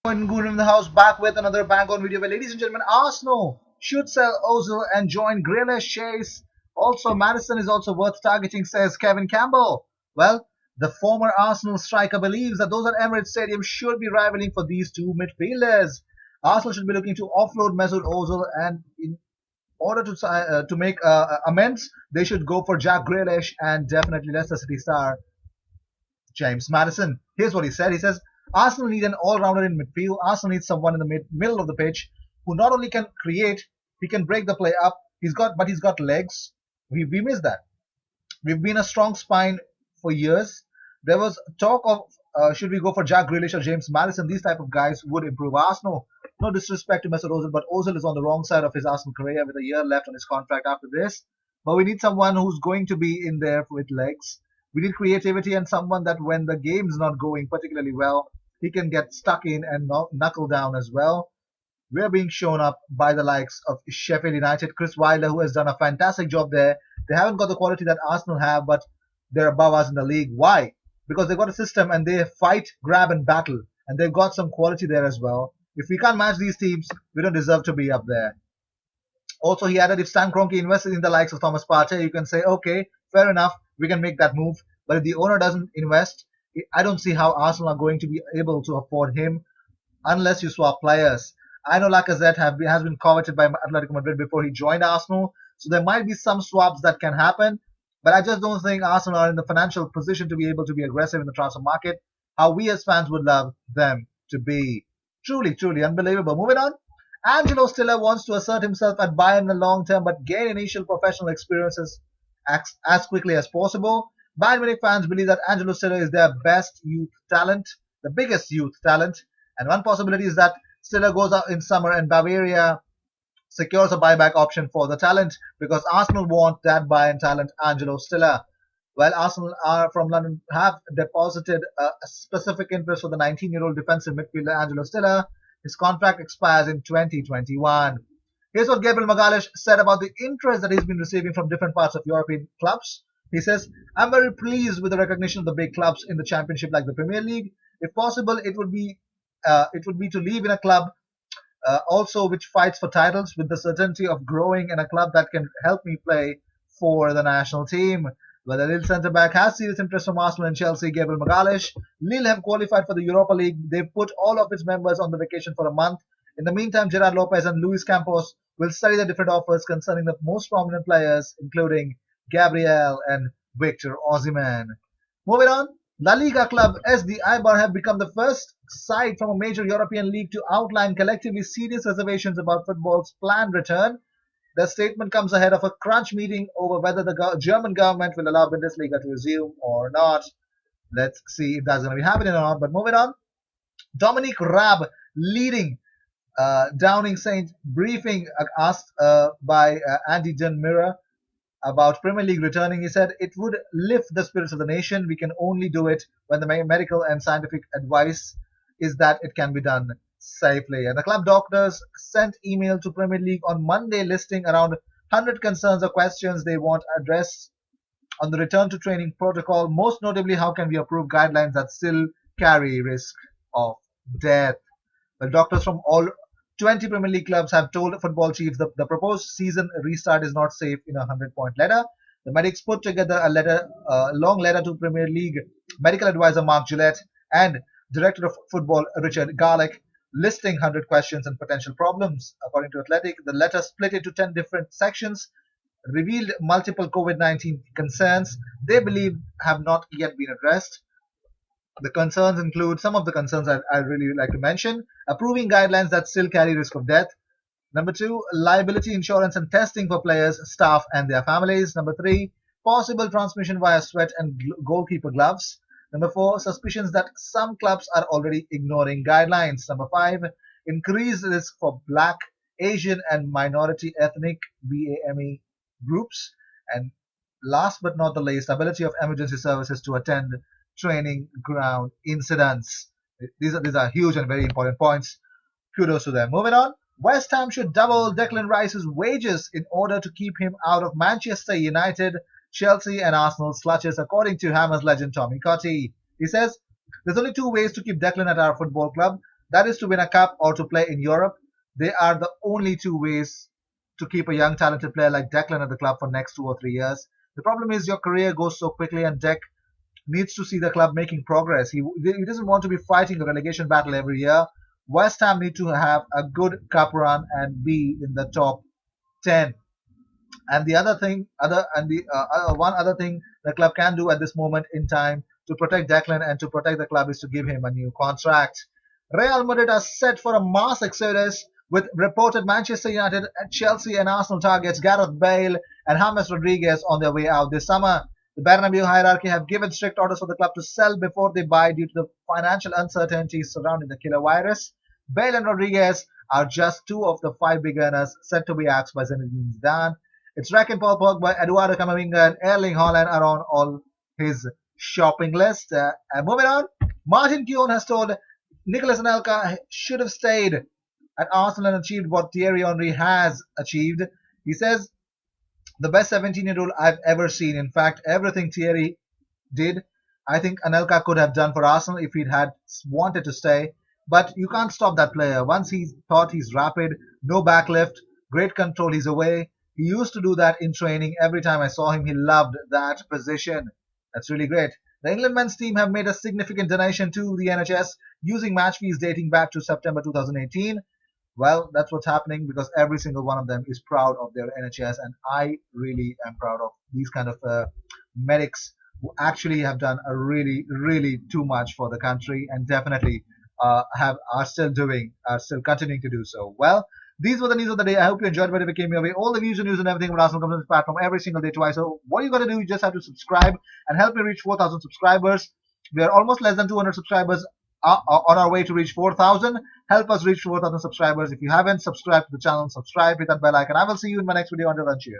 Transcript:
And Guru in the house back with another bang on video where, ladies and gentlemen, Arsenal should sell Ozil and join Grealish chase. Also, Madison is also worth targeting, says Kevin Campbell. Well, the former Arsenal striker believes that those at Emirates Stadium should be rivaling for these two midfielders. Arsenal should be looking to offload Mesut Ozil, and in order to make amends, they should go for Jack Grealish and definitely Leicester City star James Madison. Here's what he said. He says, Arsenal need an all-rounder in midfield. Arsenal needs someone in the middle of the pitch who not only can create, he can break the play up. He's got legs. We miss that. We've been a strong spine for years. There was talk of should we go for Jack Grealish or James Madison? These type of guys would improve Arsenal. No disrespect to Mesut Ozil, but Ozil is on the wrong side of his Arsenal career with a year left on his contract after this. But we need someone who's going to be in there with legs. We need creativity and someone that when the game's not going particularly well, he can get stuck in and knuckle down as well. We're being shown up by the likes of Sheffield United, Chris Wilder, who has done a fantastic job there. They haven't got the quality that Arsenal have, but they're above us in the league. Why? Because they've got a system and they fight, grab, and battle, and they've got some quality there as well. If we can't match these teams, we don't deserve to be up there. Also, he added if Stan Kroenke invested in the likes of Thomas Partey, you can say, okay, fair enough, we can make that move. But if the owner doesn't invest, I don't see how Arsenal are going to be able to afford him unless you swap players. I know Lacazette has been coveted by Atletico Madrid before he joined Arsenal, so there might be some swaps that can happen. But I just don't think Arsenal are in the financial position to be able to be aggressive in the transfer market, how we as fans would love them to be. Truly, truly unbelievable. Moving on. Angelo Stiller wants to assert himself at Bayern in the long term but gain initial professional experiences as quickly as possible. Bayern Munich fans believe that Angelo Stiller is their best youth talent, the biggest youth talent, and one possibility is that Stiller goes out in summer and Bavaria secures a buyback option for the talent because Arsenal want that Bayern talent, Angelo Stiller. Well, Arsenal are from London have deposited a specific interest for the 19-year-old defensive midfielder Angelo Stiller. His contract expires in 2021. Here's what Gabriel Magalhaes said about the interest that he's been receiving from different parts of European clubs. He says, I'm very pleased with the recognition of the big clubs in the championship like the Premier League. If possible, it would be to leave in a club also which fights for titles with the certainty of growing in a club that can help me play for the national team. Well, the Lille centre back has serious interest from Arsenal and Chelsea. Gabriel Magalhaes. Lille have qualified for the Europa League. They've put all of its members on the vacation for a month. In the meantime, Gerard Lopez and Luis Campos will study the different offers concerning the most prominent players, including Gabriel and Victor Osimhen. Moving on, La Liga club SD Eibar have become the first side from a major European league to outline collectively serious reservations about football's planned return. The statement comes ahead of a crunch meeting over whether the German government will allow Bundesliga to resume or not. Let's see if that's going to be happening or not. But moving on, Dominic Raab leading Downing Saint briefing asked by Andy Dunn about Premier League returning. He said it would lift the spirits of the nation. We can only do it when the medical and scientific advice is that it can be done safely. And the club doctors sent email to Premier League on Monday listing around 100 concerns or questions they want addressed on the return to training protocol. Most notably, how can we approve guidelines that still carry risk of death? The doctors from all 20 Premier League clubs have told football chiefs that the proposed season restart is not safe in a 100-point letter. The medics put together a long letter to Premier League medical advisor Mark Gillette and director of football Richard Garlick, listing 100 questions and potential problems. According to Athletic, the letter split into 10 different sections, revealed multiple COVID-19 concerns they believe have not yet been addressed. The concerns include some of the concerns I really like to mention: approving guidelines that still carry risk of death. Number two, liability insurance and testing for players, staff, and their families. Number three, possible transmission via sweat and goalkeeper gloves. Number four, suspicions that some clubs are already ignoring guidelines. Number five, increased risk for Black, Asian, and minority ethnic BAME groups. And last but not the least, ability of emergency services to attend training ground incidents. These are huge and very important points. Kudos to them. Moving on, West Ham should double Declan Rice's wages in order to keep him out of Manchester United, Chelsea, and Arsenal's clutches, according to Hammers legend Tommy Cotty. He says, there's only two ways to keep Declan at our football club. That is to win a cup or to play in Europe. They are the only two ways to keep a young talented player like Declan at the club for next 2 or 3 years. The problem is your career goes so quickly, and Dec needs to see the club making progress. He doesn't want to be fighting a relegation battle every year. West Ham need to have a good cup run and be in the top 10. And the other thing, other and the one other thing the club can do at this moment in time to protect Declan and to protect the club is to give him a new contract. Real Madrid are set for a mass exodus with reported Manchester United, Chelsea, and Arsenal targets Gareth Bale and James Rodriguez on their way out this summer. The Bernabeu hierarchy have given strict orders for the club to sell before they buy due to the financial uncertainties surrounding the killer virus. Bale and Rodriguez are just two of the five big earners set to be axed by Zinedine Zidane. It's Rack and Paul Pogba, Eduardo Camavinga, and Erling Haaland are on all his shopping list. And moving on, Martin Keown has told Nicolas Anelka should have stayed at Arsenal and achieved what Thierry Henry has achieved. He says the best 17-year-old I've ever seen. In fact, everything Thierry did, I think Anelka could have done for Arsenal if he'd had wanted to stay. But you can't stop that player. Once he's thought he's rapid, no backlift, great control, he's away. He used to do that in training. Every time I saw him, he loved that position. That's really great. The England men's team have made a significant donation to the NHS using match fees dating back to September 2018. Well, that's what's happening because every single one of them is proud of their NHS, and I really am proud of these kind of medics who actually have done a really, really too much for the country, and definitely have are still continuing to do so. Well, these were the news of the day. I hope you enjoyed whatever came your way. All the views and news and everything about Arsenal comes on this platform every single day twice. So what you got to do, you just have to subscribe and help me reach 4,000 subscribers. We are almost less than 200 subscribers on our way to reach 4,000. Help us reach 4,000 subscribers. If you haven't subscribed to the channel, subscribe, hit that bell icon. I will see you in my next video. Until then, cheers.